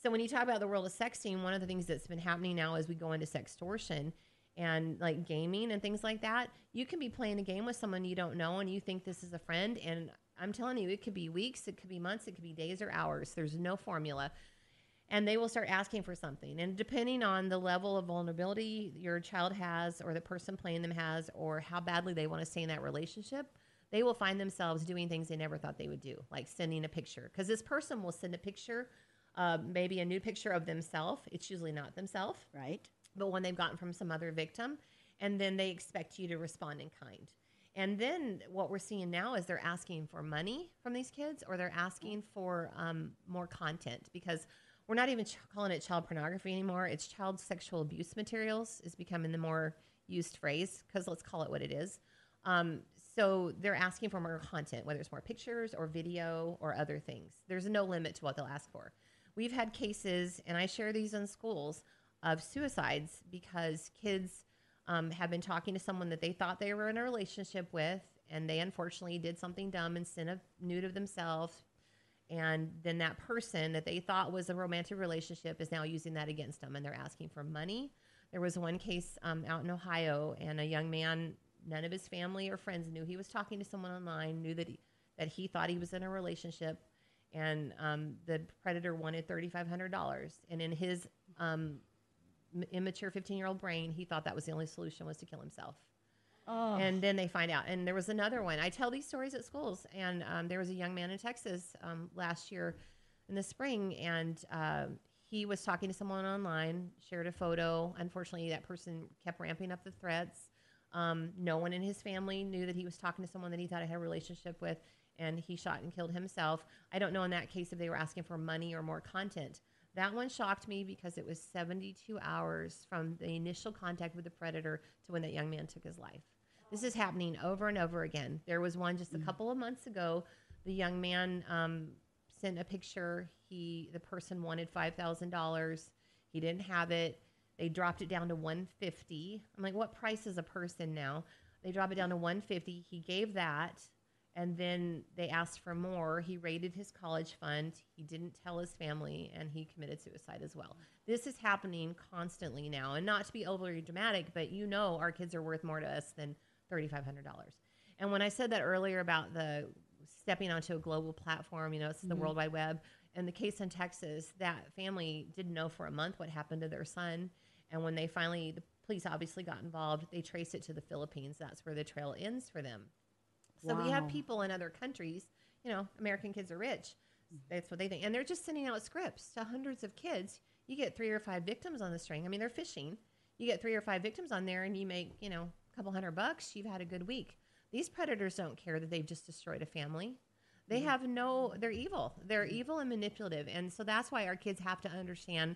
So when you talk about the world of sexting, one of the things that's been happening now as we go into sextortion and like gaming and things like that, you can be playing a game with someone you don't know and you think this is a friend. And I'm telling you, it could be weeks, it could be months, it could be days or hours. There's no formula. And they will start asking for something. And depending on the level of vulnerability your child has or the person playing them has or how badly they want to stay in that relationship, they will find themselves doing things they never thought they would do, like sending a picture. Because this person will send a picture, maybe a nude picture of themselves. It's usually not themselves. Right. But one they've gotten from some other victim. And then they expect you to respond in kind. And then what we're seeing now is they're asking for money from these kids or they're asking for more content because we're not even calling it child pornography anymore. It's child sexual abuse materials is becoming the more used phrase because let's call it what it is. So they're asking for more content, whether it's more pictures or video or other things. There's no limit to what they'll ask for. We've had cases, and I share these in schools, of suicides because kids have been talking to someone that they thought they were in a relationship with, and they unfortunately did something dumb and sent a nude of themselves. And then that person that they thought was a romantic relationship is now using that against them, and they're asking for money. There was one case out in Ohio, and a young man, none of his family or friends knew he was talking to someone online, knew that he thought he was in a relationship, and the predator wanted $3,500. And in his immature 15-year-old brain, he thought that was the only solution was to kill himself. Oh. And then they find out. And there was another one. I tell these stories at schools. And there was a young man in Texas last year in the spring. And he was talking to someone online, shared a photo. Unfortunately, that person kept ramping up the threats. No one in his family knew that he was talking to someone that he thought he had a relationship with. And he shot and killed himself. I don't know in that case if they were asking for money or more content. That one shocked me because it was 72 hours from the initial contact with the predator to when that young man took his life. This is happening over and over again. There was one just a couple of months ago. The young man sent a picture. The person wanted $5,000. He didn't have it. They dropped it down to $150. I'm like, what price is a person now? They drop it down to $150. He gave that, And then they asked for more. He raided his college fund. He didn't tell his family, and he committed suicide as well. This is happening constantly now. And not to be overly dramatic, but our kids are worth more to us than $3,500. And when I said that earlier about the stepping onto a global platform, it's the World Wide Web. And the case in Texas, that family didn't know for a month what happened to their son. And when the police obviously got involved, they traced it to the Philippines. That's where the trail ends for them. So we have people in other countries, American kids are rich. That's what they think. And they're just sending out scripts to hundreds of kids. You get 3 or 5 victims on the string. I mean, they're fishing. You get 3 or 5 victims on there and you make, a couple $100. You've had a good week. These predators don't care that they've just destroyed a family. They have they're evil. They're evil and manipulative. And so that's why our kids have to understand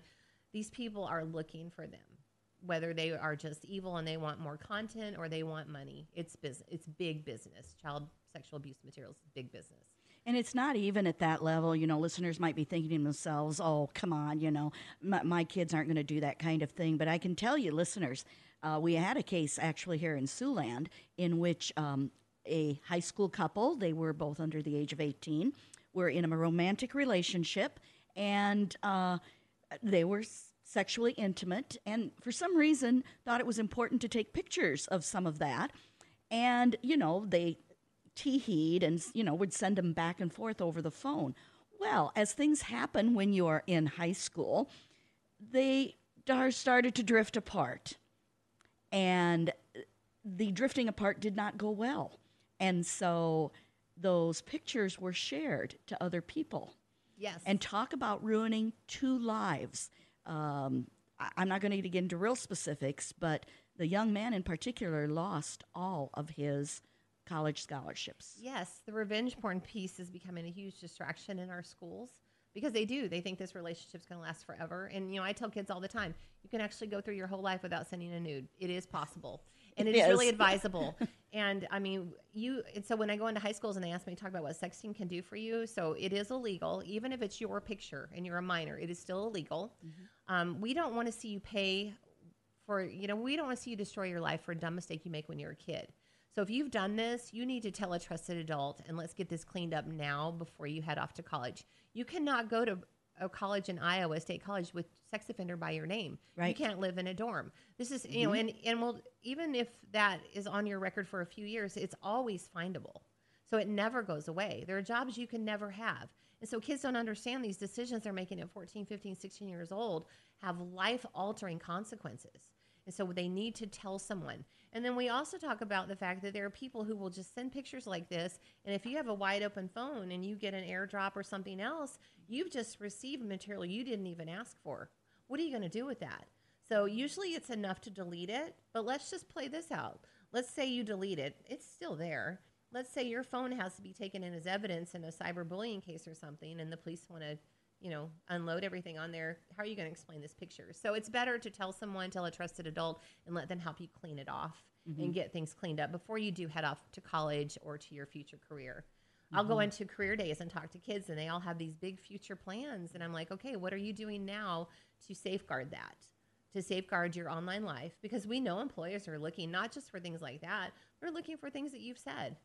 these people are looking for them. Whether they are just evil and they want more content or they want money. It's business. It's big business. Child sexual abuse materials is big business. And it's not even at that level. Listeners might be thinking to themselves, oh, come on, my kids aren't going to do that kind of thing. But I can tell you, listeners, we had a case actually here in Siouxland in which a high school couple, they were both under the age of 18, were in a romantic relationship, and they were sexually intimate, and for some reason thought it was important to take pictures of some of that. And, they tee-heed and, would send them back and forth over the phone. Well, as things happen when you're in high school, they started to drift apart. And the drifting apart did not go well. And so those pictures were shared to other people. Yes. And talk about ruining 2 lives. I'm not going to get into real specifics, but the young man in particular lost all of his college scholarships. Yes, the revenge porn piece is becoming a huge distraction in our schools because they think this relationship's going to last forever. And, I tell kids all the time, you can actually go through your whole life without sending a nude. It is possible. And it is really advisable. And so when I go into high schools and they ask me to talk about what sexting can do for you, so it is illegal. Even if it's your picture and you're a minor, it is still illegal. Mm-hmm. We don't want to see you pay for, we don't want to see you destroy your life for a dumb mistake you make when you're a kid. So if you've done this, you need to tell a trusted adult, and let's get this cleaned up now before you head off to college. You cannot go to a college in Iowa, State College, with sex offender by your name. Right. You can't live in a dorm. This is, and we'll, even if that is on your record for a few years, it's always findable. So it never goes away. There are jobs you can never have. And so kids don't understand these decisions they're making at 14, 15, 16 years old have life-altering consequences. And so they need to tell someone. And then we also talk about the fact that there are people who will just send pictures like this. And if you have a wide open phone and you get an airdrop or something else, you've just received material you didn't even ask for. What are you going to do with that? So usually it's enough to delete it, but let's just play this out. Let's say you delete it. It's still there. Let's say your phone has to be taken in as evidence in a cyberbullying case or something, and the police want to unload everything on there. How are you going to explain this picture? So it's better to tell a trusted adult, and let them help you clean it off and get things cleaned up before you do head off to college or to your future career. I'll go into career days and talk to kids, and they all have these big future plans. And I'm like, okay, what are you doing now to safeguard that, to safeguard your online life? Because we know employers are looking not just for things like that. They're looking for things that you've said.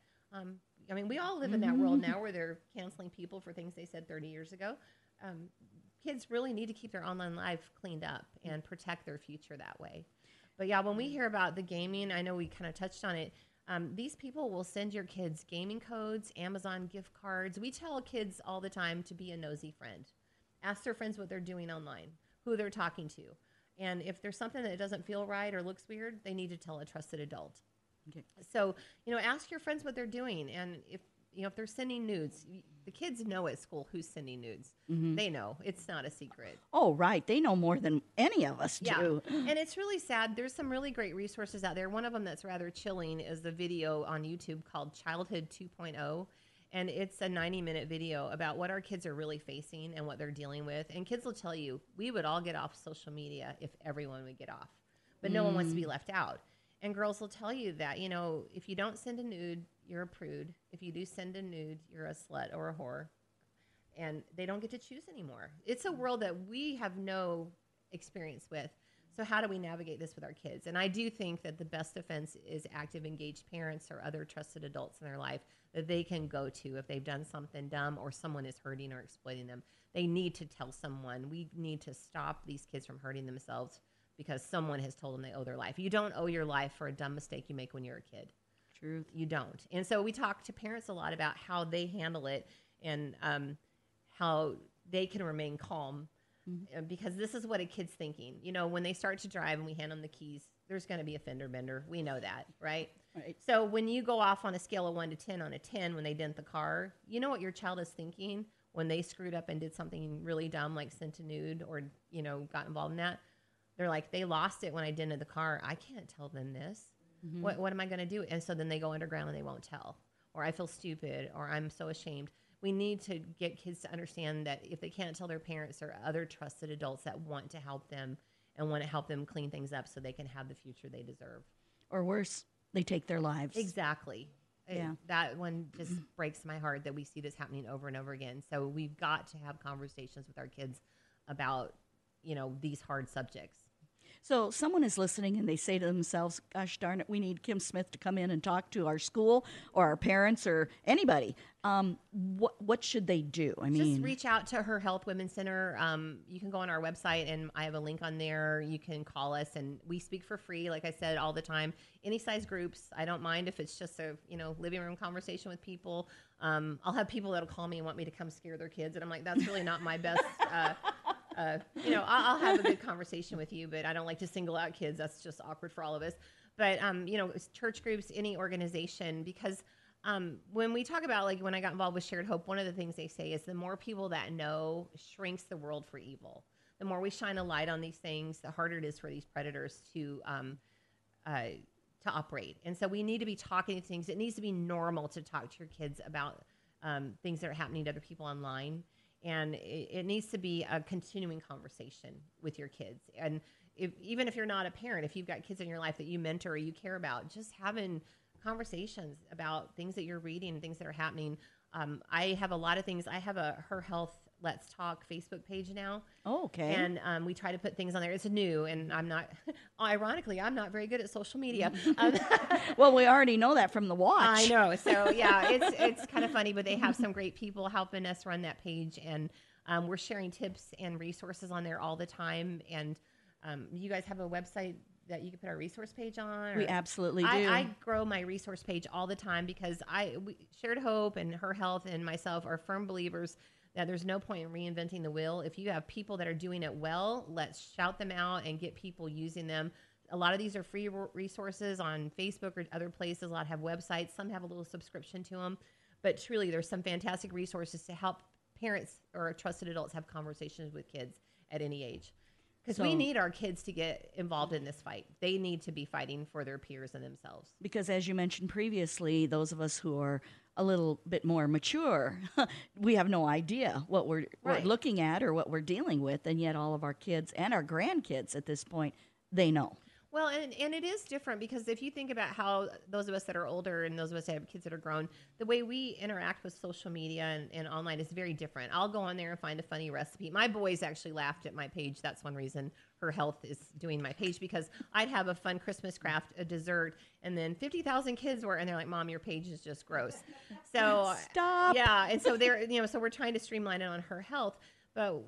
We all live in that world now where they're canceling people for things they said 30 years ago. Kids really need to keep their online life cleaned up and protect their future that way. But yeah, when we hear about the gaming, I know we kind of touched on it. These people will send your kids gaming codes, Amazon gift cards. We tell kids all the time to be a nosy friend. Ask their friends what they're doing online, who they're talking to. And if there's something that doesn't feel right or looks weird, they need to tell a trusted adult. Okay. So, ask your friends what they're doing. And if they're sending nudes, the kids know at school who's sending nudes. Mm-hmm. They know. It's not a secret. Oh, right. They know more than any of us do. And it's really sad. There's some really great resources out there. One of them that's rather chilling is the video on YouTube called Childhood 2.0. And it's a 90-minute video about what our kids are really facing and what they're dealing with. And kids will tell you, we would all get off social media if everyone would get off. But no one wants to be left out. And girls will tell you that, if you don't send a nude, you're a prude. If you do send a nude, you're a slut or a whore. And they don't get to choose anymore. It's a world that we have no experience with. So how do we navigate this with our kids? And I do think that the best defense is active, engaged parents or other trusted adults in their life that they can go to if they've done something dumb or someone is hurting or exploiting them. They need to tell someone. We need to stop these kids from hurting themselves because someone has told them they owe their life. You don't owe your life for a dumb mistake you make when you're a kid. Truth. You don't. And so we talk to parents a lot about how they handle it and how they can remain calm. Because this is what a kid's thinking. You know, when they start to drive and we hand them the keys, there's going to be a fender bender. We know that, right? Right. So when you go off on a scale of 1 to 10 on a 10 when they dent the car, you know what your child is thinking when they screwed up and did something really dumb like sent a nude or, you know, got involved in that. They're like, they lost it when I dented the car. I can't tell them this. What am I going to do? And so then they go underground and they won't tell. Or I feel stupid or I'm so ashamed. We need to get kids to understand that if they can't tell their parents or other trusted adults that want to help them and want to help them clean things up so they can have the future they deserve. Or worse, they take their lives. Exactly. Yeah. That one just breaks my heart that we see this happening over and over again. So we've got to have conversations with our kids about, you know, these hard subjects. So someone is listening and they say to themselves, gosh darn it, we need Kim Smith to come in and talk to our school or our parents or anybody. What should they do? I mean, just reach out to Her Health Women's Center. You can go on our website and I have a link on there. You can call us and we speak for free, like I said, all the time. Any size groups. I don't mind if it's just a, you know, living room conversation with people. I'll have people that'll call me and want me to come scare their kids. And I'm like, that's really not my best you know, I'll have a good conversation with you, but I don't like to single out kids. That's just awkward for all of us. But, you know, church groups, any organization, because when we talk about, like, when I got involved with Shared Hope, one of the things they say is the more people that know shrinks the world for evil. The more we shine a light on these things, the harder it is for these predators to operate. And so we need to be talking to things. It needs to be normal to talk to your kids about things that are happening to other people online. And it needs to be a continuing conversation with your kids. And even if you're not a parent, if you've got kids in your life that you mentor or you care about, just having conversations about things that you're reading, things that are happening. I have a lot of things. I have a Her Health Let's Talk Facebook page now. Oh, okay. And we try to put things on there. It's new, and I'm not, ironically, I'm not very good at social media. Well, we already know that from the watch. I know. So, yeah, it's kind of funny, but they have some great people helping us run that page, and we're sharing tips and resources on there all the time. And you guys have a website that you can put our resource page on? We absolutely do. I grow my resource page all the time because Shared Hope and Her Health and myself are firm believers that there's no point in reinventing the wheel. If you have people that are doing it well, let's shout them out and get people using them. A lot of these are free resources on Facebook or other places. A lot have websites. Some have a little subscription to them. But truly, there's some fantastic resources to help parents or trusted adults have conversations with kids at any age. Because we need our kids to get involved in this fight. They need to be fighting for their peers and themselves. Because as you mentioned previously, those of us who are a little bit more mature, we have no idea what we're looking at or what we're dealing with. And yet all of our kids and our grandkids at this point, they know. Well, and it is different because if you think about how those of us that are older and those of us that have kids that are grown, the way we interact with social media and online is very different. I'll go on there and find a funny recipe. My boys actually laughed at my page. That's one reason Her Health is doing my page, because I'd have a fun Christmas craft, a dessert, and then 50,000 kids were, and they're like, Mom, your page is just gross. So stop. Yeah. And so so we're trying to streamline it on Her Health, but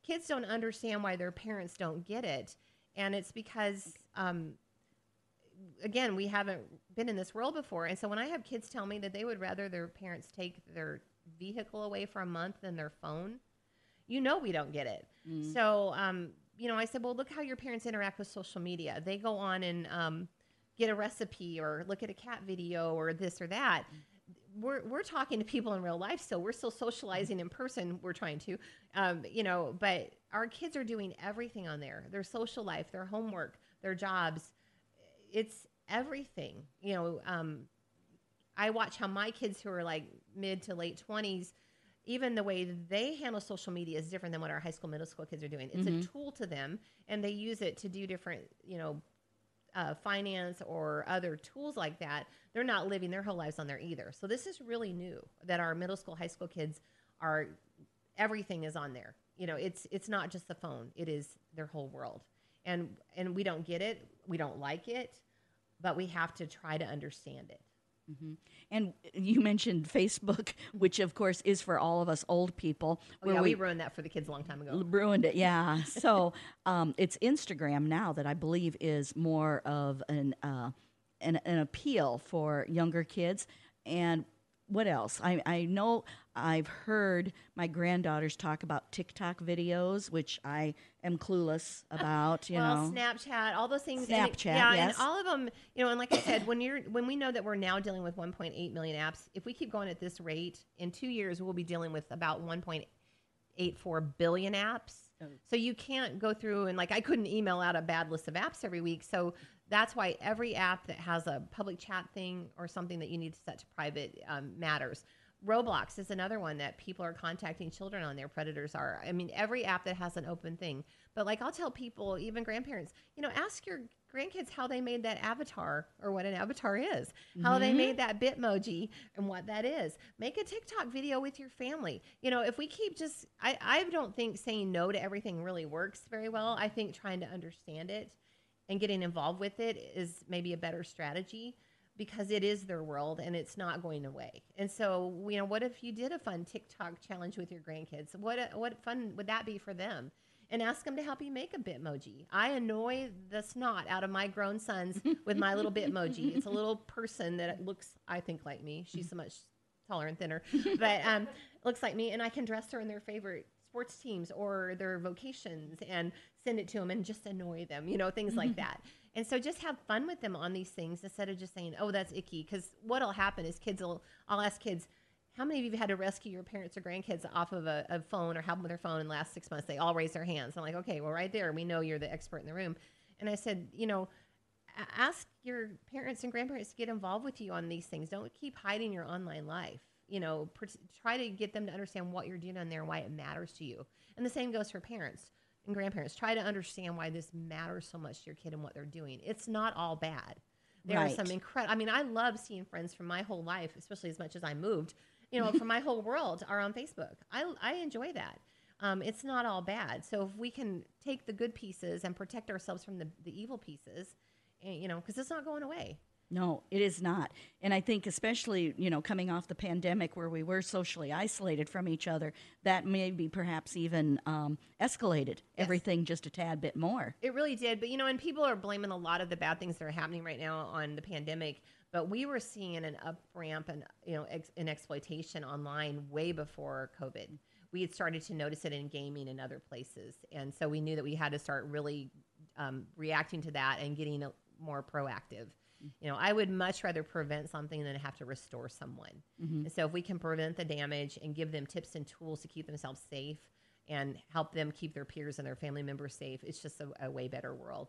kids don't understand why their parents don't get it. And it's because, again, we haven't been in this world before. And so when I have kids tell me that they would rather their parents take their vehicle away for a month than their phone, we don't get it. Mm. So, I said, well, look how your parents interact with social media. They go on and get a recipe or look at a cat video or this or that. We're talking to people in real life, so we're still socializing in person. We're trying to, but our kids are doing everything on there. Their social life, their homework, their jobs. It's everything. I watch how my kids who are like mid to late 20s, even the way they handle social media is different than what our high school, middle school kids are doing. It's a tool to them, and they use it to do different, finance or other tools like that. They're not living their whole lives on there either. So this is really new that our middle school, high school kids everything is on there. It's not just the phone. It is their whole world. and we don't get it, we don't like it, but we have to try to understand it. Mm-hmm. And you mentioned Facebook, which of course is for all of us old people. Oh yeah, we ruined that for the kids a long time ago. Ruined it, yeah. So it's Instagram now that I believe is more of an appeal for younger kids. And what else? I know I've heard my granddaughters talk about TikTok videos, which I am clueless about. Well, Snapchat, all those things. Snapchat, yes. yes. And all of them, and like I said, when we know that we're now dealing with 1.8 million apps, if we keep going at this rate, in 2 years we'll be dealing with about 1.84 billion apps. Oh. So you can't go through and I couldn't email out a bad list of apps every week. So that's why every app that has a public chat thing or something that you need to set to private matters. Roblox is another one that people are contacting children on. Their predators are. I mean, every app that has an open thing. But I'll tell people, even grandparents, ask your grandkids how they made that avatar or what an avatar is, how they made that Bitmoji and what that is. Make a TikTok video with your family. If we keep I don't think saying no to everything really works very well. I think trying to understand it and getting involved with it is maybe a better strategy, because it is their world and it's not going away. And so, what if you did a fun TikTok challenge with your grandkids? What fun would that be for them? And ask them to help you make a Bitmoji. I annoy the snot out of my grown sons with my little Bitmoji. It's a little person that looks, I think, like me. She's so much taller and thinner, but looks like me. And I can dress her in their favorite sports teams or their vocations and send it to them and just annoy them, things like that. And so just have fun with them on these things instead of just saying, oh, that's icky. Because what'll happen is I'll ask kids, how many of you have had to rescue your parents or grandkids off of a phone or help them with their phone in the last 6 months? They all raise their hands. I'm like, okay, well, right there, we know you're the expert in the room. And I said, ask your parents and grandparents to get involved with you on these things. Don't keep hiding your online life. Try to get them to understand what you're doing on there and why it matters to you. And the same goes for parents and grandparents. Try to understand why this matters so much to your kid and what they're doing. It's not all bad. There are some incredible, I love seeing friends from my whole life, especially as much as I moved, from my whole world are on Facebook. I enjoy that. It's not all bad. So if we can take the good pieces and protect ourselves from the evil pieces, because it's not going away. No, it is not. And I think especially, coming off the pandemic where we were socially isolated from each other, that maybe perhaps even escalated everything just a tad bit more. It really did. But, and people are blaming a lot of the bad things that are happening right now on the pandemic. But we were seeing an up ramp and, in exploitation online way before COVID. We had started to notice it in gaming and other places. And so we knew that we had to start really reacting to that and getting more proactive. I would much rather prevent something than have to restore someone. Mm-hmm. And so if we can prevent the damage and give them tips and tools to keep themselves safe and help them keep their peers and their family members safe, it's just a way better world.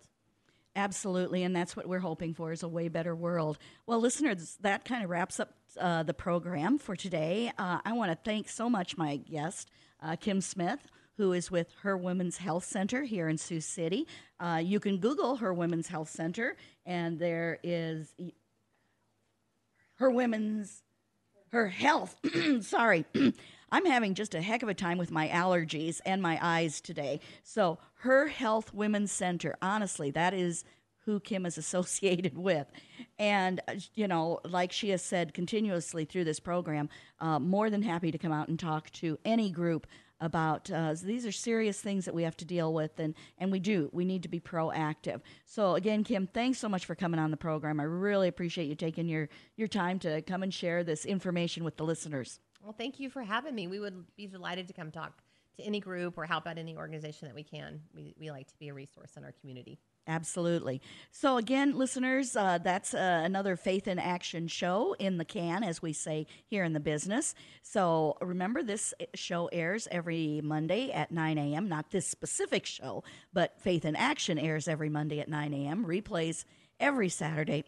Absolutely, and that's what we're hoping for, is a way better world. Well, listeners, that kind of wraps up the program for today. I want to thank so much my guest, Kim Smith, who is with Her Women's Health Center here in Sioux City. You can Google Her Women's Health Center, and there is Her Health. Sorry. I'm having just a heck of a time with my allergies and my eyes today. So Her Health Women's Center, honestly, that is who Kim is associated with. And, like she has said continuously through this program, more than happy to come out and talk to any group about these are serious things that we have to deal with, and we need to be proactive. So again, Kim, thanks so much for coming on the program. I really appreciate you taking your time to come and share this information with the listeners. Well, thank you for having me. We would be delighted to come talk to any group or help out any organization that we can. We like to be a resource in our community. Absolutely. So again, listeners, that's another Faith in Action show in the can, as we say here in the business. So remember, this show airs every Monday at 9 a.m. Not this specific show, but Faith in Action airs every Monday at 9 a.m. Replays every Saturday.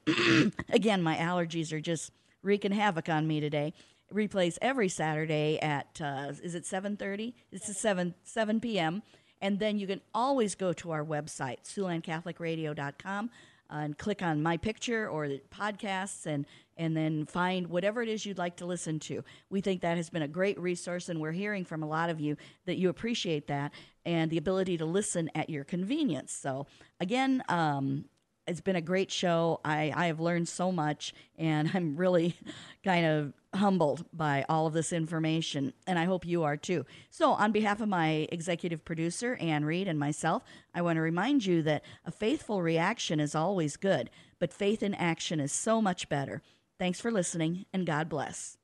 Again, my allergies are just wreaking havoc on me today. Replays every Saturday at, is it 7:30? It's 7 p.m., and then you can always go to our website, SiouxlandCatholicRadio.com. and click on my picture or the podcasts and then find whatever it is you'd like to listen to. We think that has been a great resource, and we're hearing from a lot of you that you appreciate that and the ability to listen at your convenience. So, again, it's been a great show. I have learned so much, and I'm really kind of humbled by all of this information, and I hope you are too. So, on behalf of my executive producer, Ann Reed, and myself, I want to remind you that a faithful reaction is always good, but faith in action is so much better. Thanks for listening, and God bless.